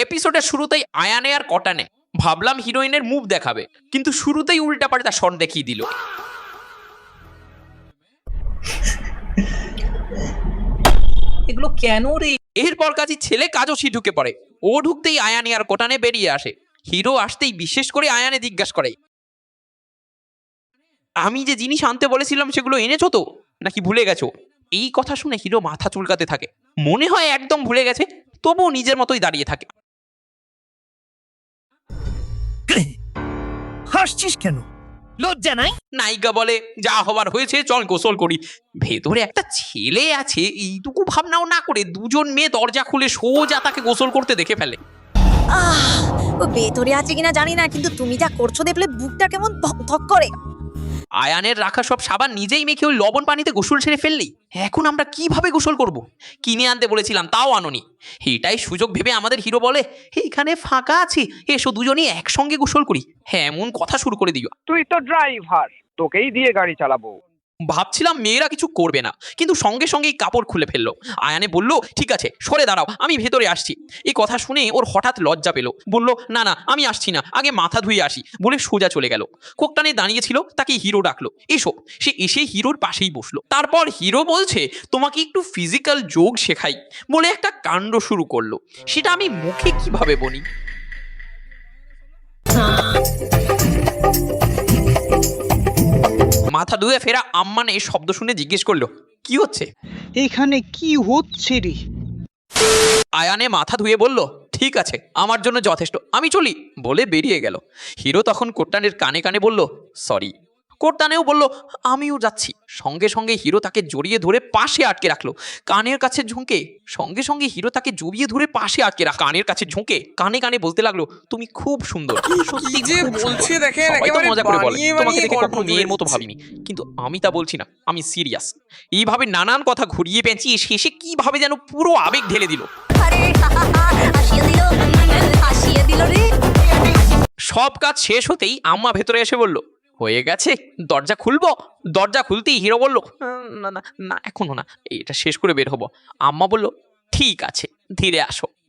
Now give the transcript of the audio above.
এপিসোডের শুরুতেই আয়ানে আর কটানে ভাবলাম হিরোইনের মুভ দেখাবে, কিন্তু শুরুতেই উল্টাপাল্টা শট দেখিয়ে দিল। এগুলো কেন রে? এরপর কাজী ছেলে কাজসি ঢুকে পড়ে। ও ঢুকতেই আয়ানে আর কোটানে বেরিয়ে আসে। হিরো আসতেই বিশেষ করে আয়ানে জিজ্ঞাসা করে, আমি যে জিনিস আনতে বলেছিলাম সেগুলো এনেছো তো, নাকি ভুলে গেছো? এই কথা শুনে হিরো মাথা চুলকাতে থাকে। মনে হয় একদম ভুলে গেছে, তবুও নিজের মতোই দাঁড়িয়ে থাকে। হাসছিস কেন? লজ্জা নাই? নায়িকা বলে, যা হবার হয়েছে, চল গোসল করি। ভেতরে একটা ছেলে আছে, এইটুকু ভাবনাও না করে দুজন মেয়ে দরজা খুলে সোজা তাকে গোসল করতে দেখে ফেলে। ও ভেতরে আছে কিনা জানি না, কিন্তু তুমি যা করছো দেখলে বুকটা কেমন ধক করে। আয়ানের রাখা সব সাবান নিজেই মেখে ওই লবণ পানিতে গোসল সেরে ফেললেই। এখন আমরা কিভাবে গোসল করব? কিনে আনতে বলেছিলাম, তাও আনোনি। এটাই সুযোগ ভেবে আমাদের হিরো বলে, এইখানে ফাঁকা আছে, এসো দুজনেই একসঙ্গে গোসল করি। হ্যাঁ, এমন কথা শুরু করে দিও। তুই তো ড্রাইভার, তোকেই দিয়ে গাড়ি চালাবো। ভাবছিলাম মেয়েরা কিছু করবে না, কিন্তু সঙ্গে সঙ্গেই কাপড় খুলে ফেললো। আয়ানে বলল, ঠিক আছে সরে দাঁড়াও, আমি ভেতরে আসছি। এই কথা শুনে ওর হঠাৎ লজ্জা পেল। বলল, না না আমি আসছি না, আগে মাথা ধুয়ে আসি, বলে সোজা চলে গেল। কোকটানে দাঁড়িয়েছিল, তাকে হিরো ডাকলো, এসো। সে এসে হিরোর পাশেই বসলো। তারপর হিরো বলছে, তোমাকে একটু ফিজিক্যাল যোগ শেখাই, বলে একটা কাণ্ড শুরু করলো। সেটা আমি মুখে কিভাবে বলি। মাথা ধুয়ে ফেরা আম্মান এই শব্দ শুনে জিজ্ঞেস করলো, কি হচ্ছে? এখানে কি হচ্ছে রে? আয়ানে মাথা ধুয়ে বলল, ঠিক আছে, আমার জন্য যথেষ্ট, আমি চলি, বলে বেরিয়ে গেল। হিরো তখন কোট্টানের কানে কানে বলল, সরি। কোট্টানেও বলল, আমিও যাচ্ছি। সঙ্গে সঙ্গে হিরো তাকে জড়িয়ে ধরে পাশে আটকে রাখলো। কানের কাছে ঝুঁকে সঙ্গে সঙ্গে হিরো তাকে জড়িয়ে ধরে পাশে আটকে রাখ কানের কাছে ঝুঁকে কানে কানে বলতে লাগলো, তুমি খুব সুন্দর। সত্যি যে খুব সুন্দর। বলছে দেখেন, সবাই তো একেবারে মজা করে বলে, বানিয়ে তোমাকে বানিয়ে দেখে গল্প কখনো জুড়ে মেয়ের মতো দিচ্ছে। ভাবিনি, কিন্তু আমি তা বলছি না, আমি সিরিয়াস। এইভাবে নানান কথা ঘুরিয়ে পেঁচিয়ে শেষে কিভাবে যেন পুরো আবেগ ঢেলে দিল। আরে হাসিয়ে দিল রে। সব কাজ শেষ হতেই আম্মা ভেতরে এসে বলল, হয়ে গেছে, দরজা খুলবো? দরজা খুলতেই হিরো বলল, না না না, এখনো না, এটা শেষ করে বের হবো। আম্মা বলল, ঠিক আছে, ধীরে আসো।